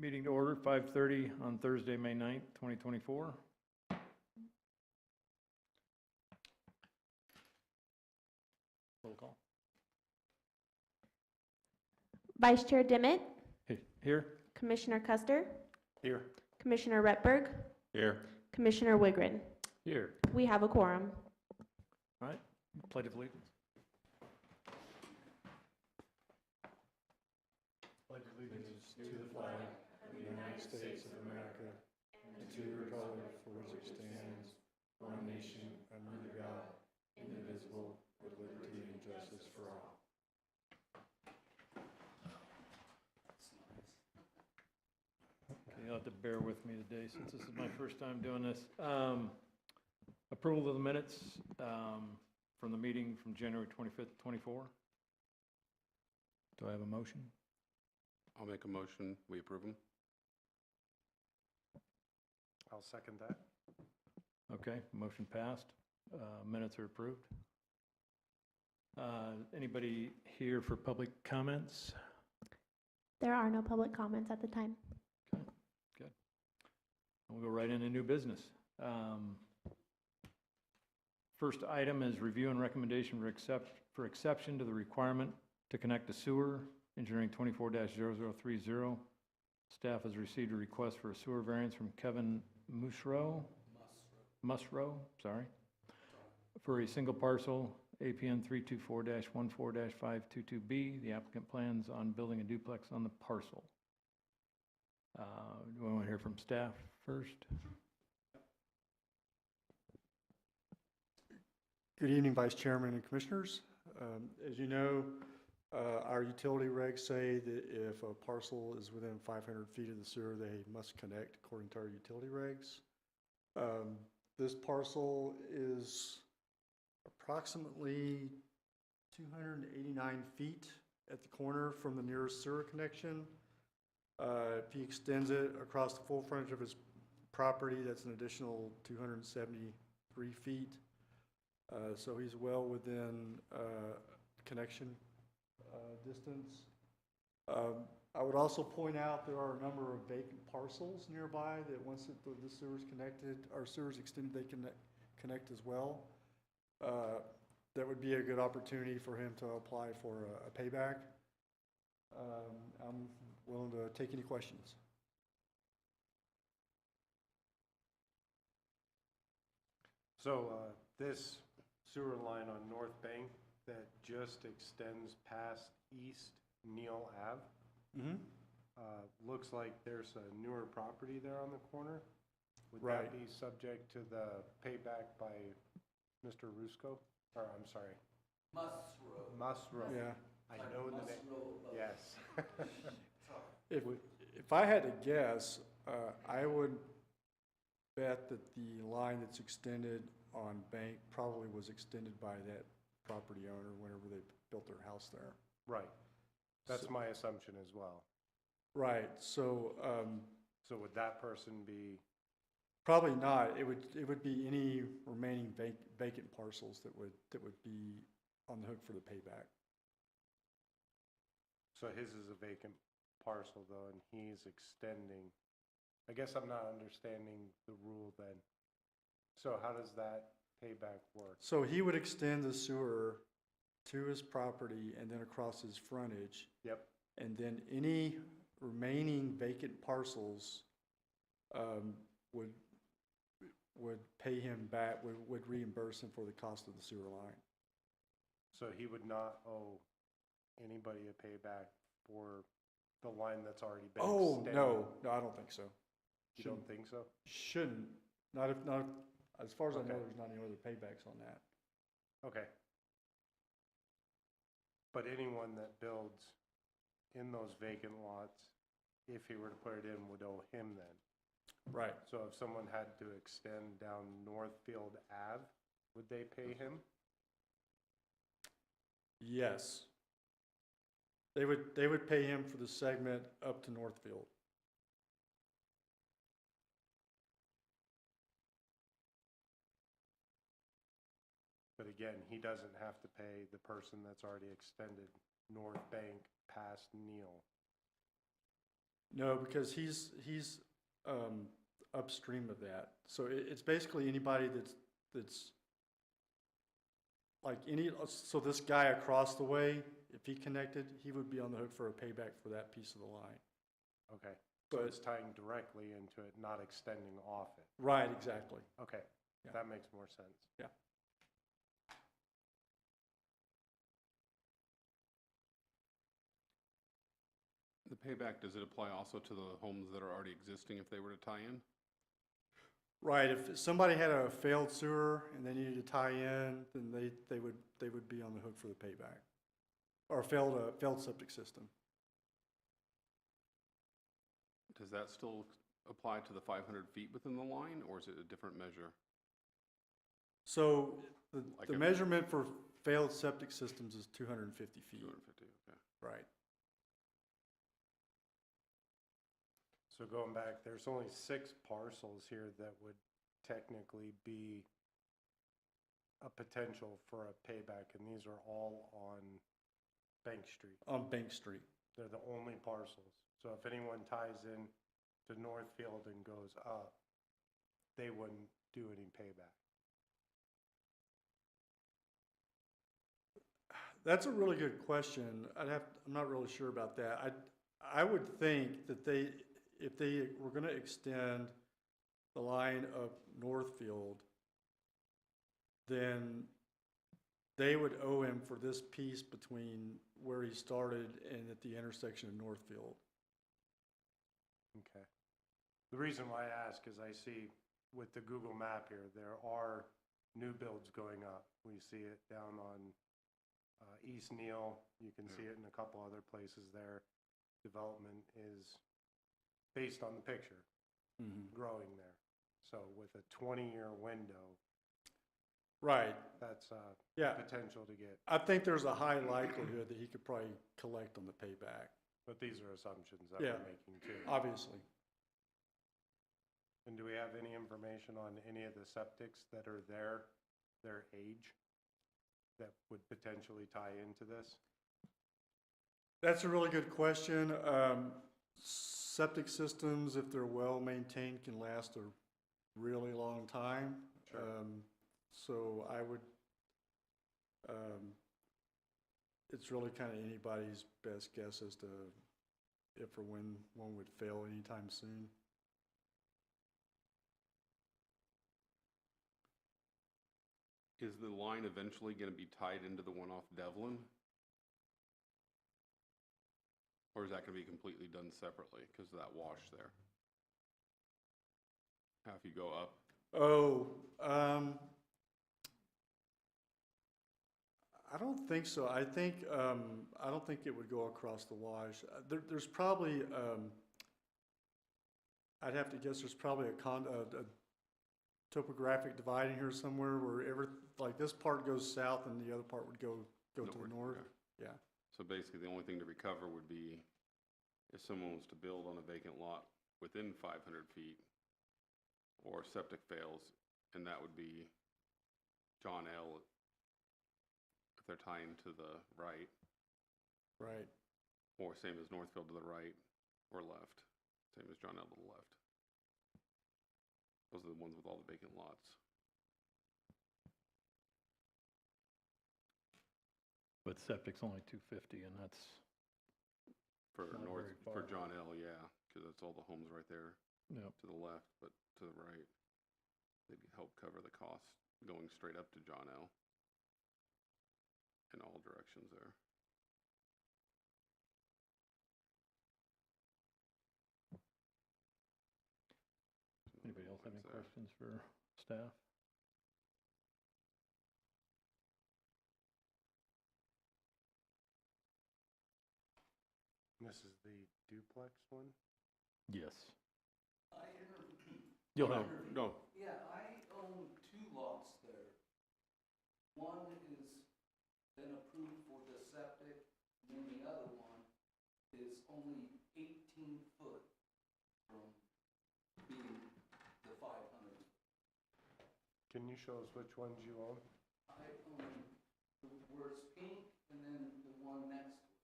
Meeting to order, 5:30 on Thursday, May 9th, 2024. Roll call. Vice Chair Dimmitt, Here? Commissioner Custer, Here. Commissioner Retberg, Here. Commissioner Wigren. Here. We have a quorum. All right, pledge of allegiance. Pledge allegiance to the flag of the United States of America and to the republic for which it stands, one nation, under God, indivisible, with liberty and justice for all. Okay, you'll have to bear with me today since this is my first time doing this. Approval of the minutes from the meeting from January 25th, 24. Do I have a motion? I'll make a motion. We approve them. I'll second that. Okay, motion passed. Minutes are approved. Anybody here for public comments? There are no public comments at the time. Okay, good. We'll go right into new business. First item is review and recommendation for exception to the requirement to connect to sewer, engineering 24-0030. Staff has received a request for a sewer variance from Kevin Musro, for a single parcel, APN 324-14-522B. The applicant plans on building a duplex on the parcel. Do we want to hear from staff first? Good evening, Vice Chairman and Commissioners. As you know, our utility regs say that if a parcel is within 500 feet of the sewer, they must connect according to our utility regs. This parcel is approximately 289 feet at the corner from the nearest sewer connection. If he extends it across the full frontage of his property, that's an additional 273 feet. So he's well within connection distance. I would also point out there are a number of vacant parcels nearby that once the sewer's connected, our sewer's extended, they can connect as well. That would be a good opportunity for him to apply for a payback. I'm willing to take any questions. So this sewer line on North Bank that just extends past East Neal Ave, looks like there's a newer property there on the corner. Would that be subject to the payback by Mr. Rusco? Or I'm sorry. Musro. Yeah. I know the name. Yes. If I had to guess, I would bet that the line that's extended on Bank probably was extended by that property owner whenever they built their house there. Right. That's my assumption as well. Right. So So would that person be? probably not. It would be any remaining vacant parcels that would be on the hook for the payback. So his is a vacant parcel though, and he's extending. I guess I'm not understanding the rule then. So how does that payback work? So he would extend the sewer to his property and then across his frontage. Yep. And then any remaining vacant parcels would pay him back, would reimburse him for the cost of the sewer line. So he would not owe anybody a payback for the line that's already been extended? No, I don't think so. You don't think so? Shouldn't. Not as far as I know, there's not any other paybacks on that. Okay. But anyone that builds in those vacant lots, if he were to put it in, would owe him then? Right. So if someone had to extend down Northfield Ave, would they pay him? Yes. They would pay him for the segment up to Northfield. But again, he doesn't have to pay the person that's already extended North Bank past Neal. No, because he's upstream of that. So it's basically anybody that's like so this guy across the way, if he connected, he would be on the hook for a payback for that piece of the line. Okay, so But- it's tying directly into it, not extending off it. Right, exactly. Okay, Yeah. that makes more sense. Yeah. The payback, does it apply also to the homes that are already existing if they were to tie in? Right, if somebody had a failed sewer and they needed to tie in, then they would be on the hook for the payback. Or failed septic system. Does that still apply to the 500 feet within the line, or is it a different measure? So Like the a- measurement for failed septic systems is 250 feet. 250, okay. Right. So going back, there's only 6 parcels here that would technically be a potential for a payback, and these are all on Bank Street. On Bank Street. They're the only parcels. So if anyone ties in to Northfield and goes up, they wouldn't do any payback. That's a really good question. I'm not really sure about that. I would think that if they were gonna extend the line up Northfield, then they would owe him for this piece between where he started and at the intersection of Northfield. Okay. The reason why I ask is I see with the Google map here, there are new builds going up. We see it down on East Neal. You can see it in a couple other places there. Development is, based on the picture, growing there. So with a 20-year window, Right, that's yeah. potential to get, I think there's a high likelihood that he could probably collect on the payback, but these are assumptions that Yeah. we're making too. obviously. And do we have any information on any of the septics that are there, their age, that would potentially tie into this? That's a really good question. Septic systems, if they're well-maintained, can last a really long time. Sure. So I would, it's really kind of anybody's best guess as to if or when one would fail anytime soon. Is the line eventually going to be tied into the one off Devlin? Or is that going to be completely done separately because of that wash there? How if you go up? Oh, I don't think so. I don't think it would go across the wash. There's probably, I'd have to guess there's probably a topographic dividing here somewhere where like this part goes south and the other part would go to the North, north. okay. Yeah. So basically, the only thing to recover would be if someone was to build on a vacant lot within 500 feet or septic fails, and that would be John L. if they're tying to the right, Right. or same as Northfield to the right or left, same as John L. to the left. Those are the ones with all the vacant lots. But septic's only 250, and that's, For Not north, very for far. John L., yeah, because that's all the homes right there yep. to the left, but to the right, they'd help cover the cost going straight up to John L. in all directions there. Anybody else have any Lines there. questions for staff? And this is the duplex one? Yes. I interviewed, You'll have, No, yeah, I own 2 lots there. One is been approved for the septic, and then the other one is only 18 foot from being the 500. Can you show us which ones you own? I own where it's pink and then the one next to it.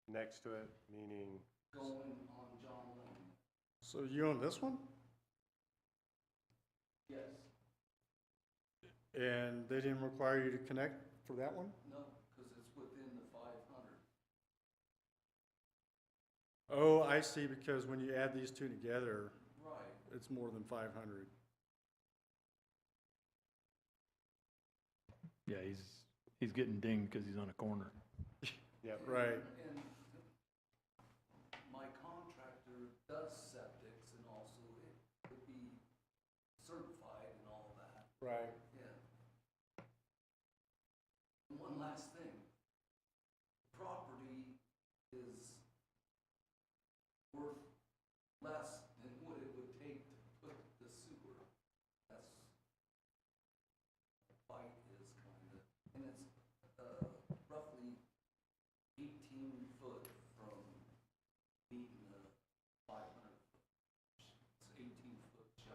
Next to it, meaning going on John Lane. So you own this one? Yes, And they didn't require you to connect for that one? no, because it's within the 500. Oh, I see, because when you add these two together, Right. it's more than 500. Yeah, he's getting dinged because he's on a corner. Yep. Right. And my contractor does septics and also it could be certified and all of that. Right. Yeah. And one last thing. Property is worth less than what it would take to put the sewer. That's what fight is kind of, and it's roughly 18 foot from meeting the 500 foot. It's 18 foot shy.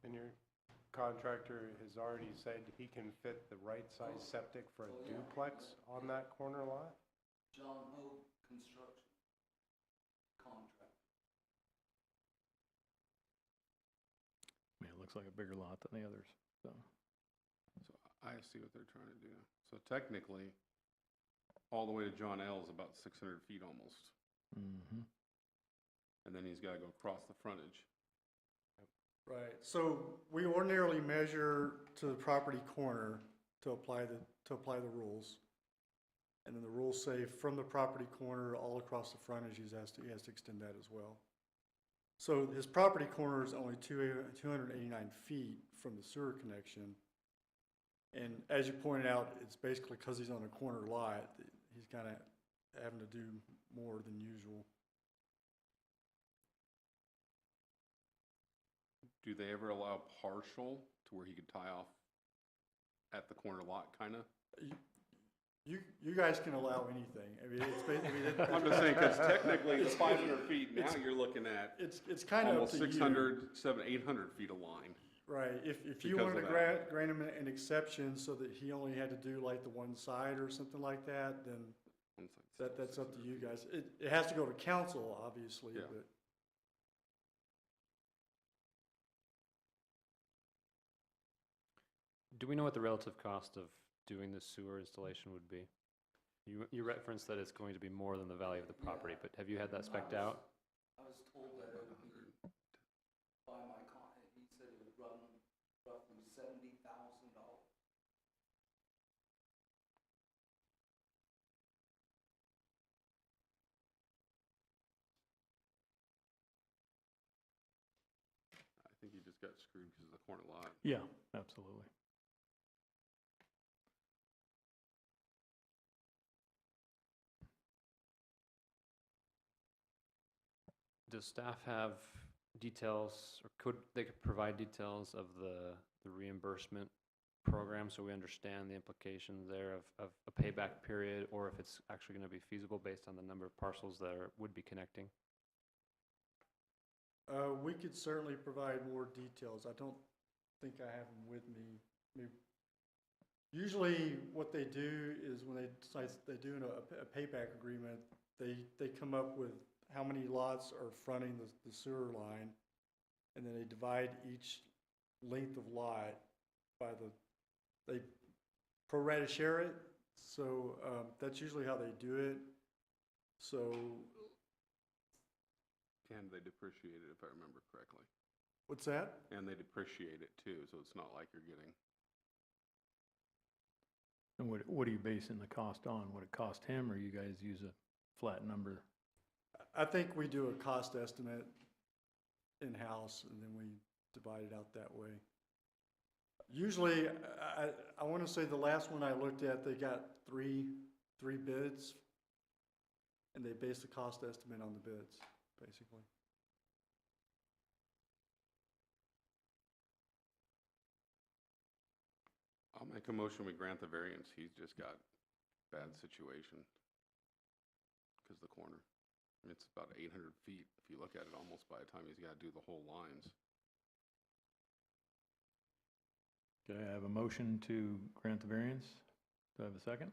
And your contractor has already said he can fit the right size septic for a Oh, yeah. duplex on that corner lot? John Hope Construction Contract. I mean, it looks like a bigger lot than the others, so. So I see what they're trying to do. So technically, all the way to John L is about 600 feet almost. Mhm. Mm-hmm. And then he's got to go across the frontage. Right, so we ordinarily measure to the property corner to apply the rules. And then the rules say from the property corner all across the frontage, he has to extend that as well. So his property corner is only 289 feet from the sewer connection. And as you pointed out, it's basically because he's on a corner lot, he's kind of having to do more than usual. Do they ever allow partial to where he could tie off at the corner lot, kind of? You guys can allow anything. I mean, I'm just saying, because technically, the 500 feet, now you're looking at it's kind of up almost to you. 600, 700, 800 feet of line. Right, if you Because wanted to of that. grant him an exception so that he only had to do like the one side or something like that, then One side, that's up to 600 you feet. guys. It has to go to council, obviously, Yeah. but Do we know what the relative cost of doing the sewer installation would be? You referenced that it's going to be more than the value of the property, but have you had that spec'd out? I was told that it would be by my he said it would run roughly $70,000. I think he just got screwed because of the corner lot. Yeah, absolutely. Does staff have details, or they could provide details of the reimbursement program so we understand the implications there of a payback period, or if it's actually going to be feasible based on the number of parcels that would be connecting? we could certainly provide more details. I don't think I have them with me. I mean, usually what they do is when they do a payback agreement, they come up with how many lots are fronting the sewer line, and then they divide each length of lot by they pro rata share it, so that's usually how they do it. So, And they depreciate it, if I remember correctly. what's that? And they depreciate it too, so it's not like you're getting, And what are you basing the cost on? Would it cost him, or you guys use a flat number? I think we do a cost estimate in-house, and then we divide it out that way. Usually, I want to say the last one I looked at, they got three bids, and they based the cost estimate on the bids, basically. I'll make a motion, we grant the variance. He's just got bad situation. Because the corner. I mean, it's about 800 feet, if you look at it, almost by the time he's got to do the whole lines. Okay, I have a motion to grant the variance. Do I have a second?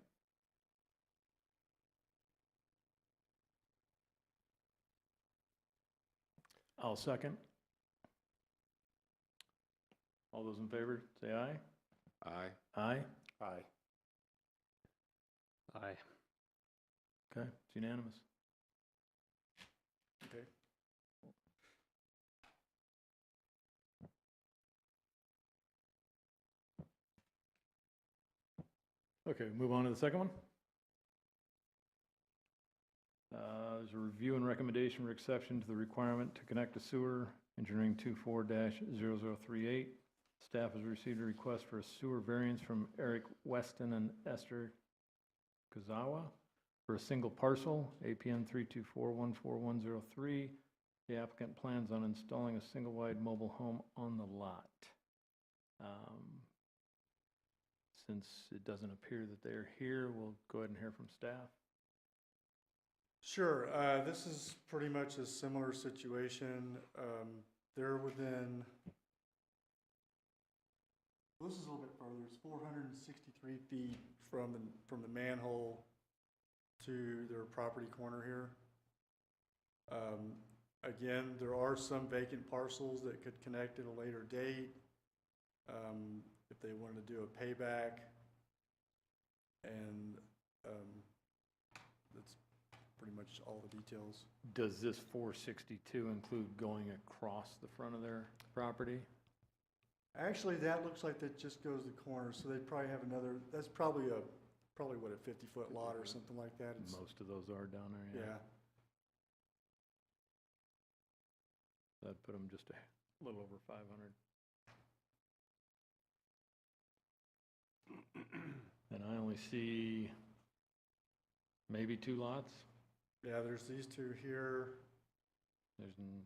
I'll second. All those in favor, say aye. Aye. Aye. Aye. Aye. Okay, it's unanimous. Okay. Okay, move on to the second one. There's a review and recommendation for exception to the requirement to connect a sewer, engineering 24-0038. Staff has received a request for a sewer variance from Eric Weston and Esther Kazawa for a single parcel, APN 324-14103. The applicant plans on installing a single-wide mobile home on the lot. Since it doesn't appear that they're here, we'll go ahead and hear from staff. Sure, this is pretty much a similar situation. They're within, this is a little bit further, it's 463 feet from the manhole to their property corner here. Again, there are some vacant parcels that could connect at a later date, if they wanted to do a payback. And that's pretty much all the details. Does this 462 include going across the front of their property? Actually, that looks like that just goes the corner, so they'd probably have another, that's probably what, a 50-foot lot or something like that. It's, Most of those are down there, yeah. That'd put them just a little over 500. And I only see maybe 2 lots. Yeah, there's these two here.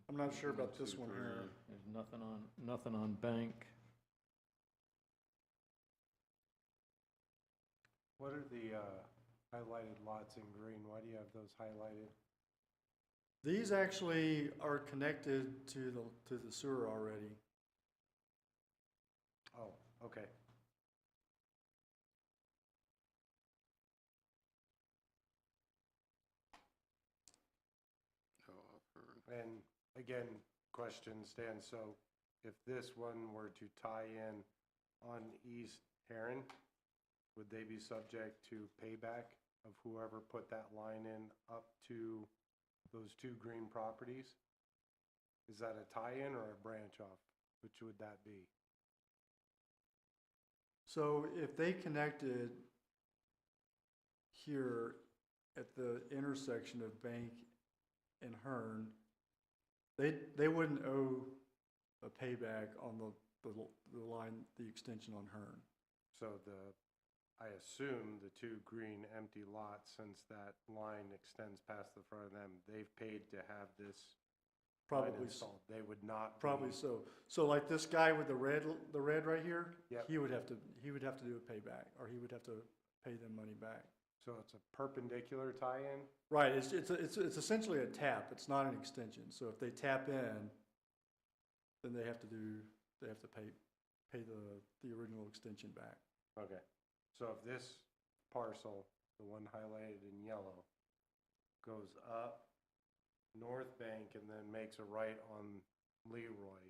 I'm not sure about this one here. There's nothing on Bank. What are the highlighted lots in green? Why do you have those highlighted? These actually are connected to the sewer already. Oh, okay. And again, question stands, so if this one were to tie in on East Heron, would they be subject to payback of whoever put that line in up to those 2 green properties? Is that a tie-in or a branch off? Which would that be? So if they connected here at the intersection of Bank and Hearn, they wouldn't owe a payback on the line, the extension on Hearn. So I assume the 2 green empty lots, since that line extends past the front of them, they've paid to have this line Probably so. installed. They would not be. Probably so. So like this guy with the red right here, Yep. he would have to do a payback, or he would have to pay them money back. So it's a perpendicular tie-in? Right, it's essentially a tap, it's not an extension, so if they tap in, then they have to pay the original extension back. Okay. So if this parcel, the one highlighted in yellow, goes up North Bank and then makes a right on Leroy,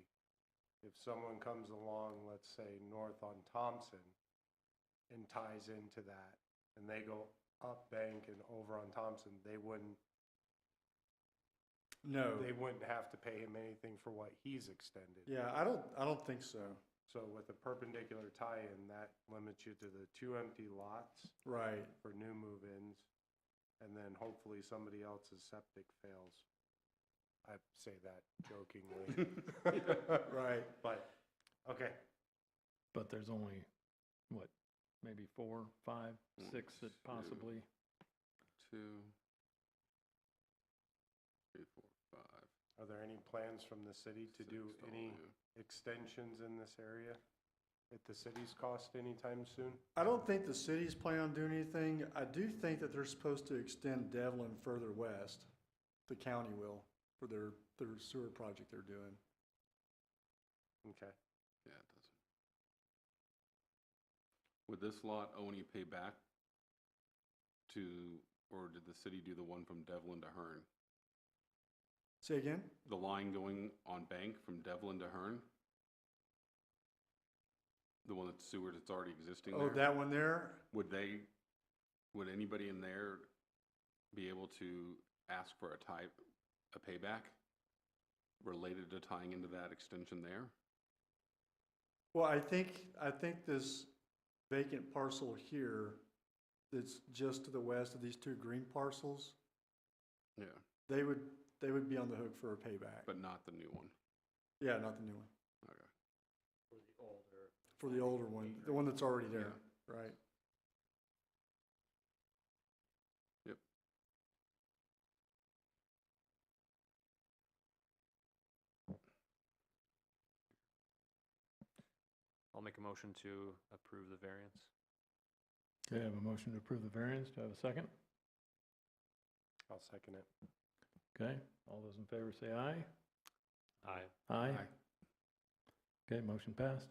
if someone comes along, let's say north on Thompson, and ties into that, and they go up Bank and over on Thompson, they wouldn't have to pay him anything for what he's extended. Yeah, I don't think so. So with a perpendicular tie-in, that limits you to the 2 empty lots Right, for new move-ins, and then hopefully somebody else's septic fails. I say that jokingly. right. But, okay, But there's only, what, maybe 4, 5, 6 that 1, 2, possibly. 2, 3, 4, 5. are there any plans from the city to do 6 any total, yeah. extensions in this area at the city's cost anytime soon? I don't think the city's planning on doing anything. I do think that they're supposed to extend Devlin further west. The county will, for their sewer project they're doing. Okay. Yeah, it doesn't. Would this lot owe any payback to, or did the city do the one from Devlin to Hearn? Say again? The line going on Bank from Devlin to Hearn? The one that's sewer that's already existing Oh, there? that one there? Would anybody in there be able to ask for a payback related to tying into that extension there? Well, I think this vacant parcel here that's just to the west of these two green parcels, Yeah, they would be on the hook for a payback. but not the new one. Yeah, not the new one. Okay. For the older one, the one that's already there, right? Yep. I'll make a motion to approve the variance. Okay, I have a motion to approve the variance. Do I have a second? I'll second it. Okay, all those in favor say aye. Aye. Aye. Aye. Okay, motion passed.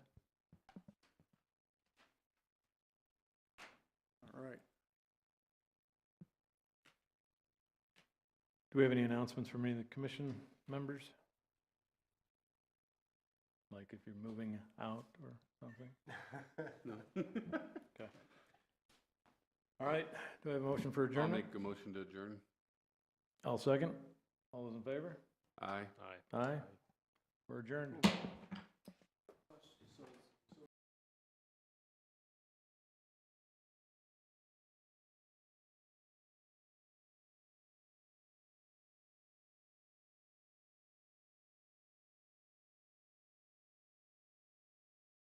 All right. Do we have any announcements from any of the commission members? Like if you're moving out or something? No. Okay. All right, do I have a motion for I'll adjournment? make a motion to adjourn. I'll second. All those in favor? Aye. Aye. Aye. We're adjourned.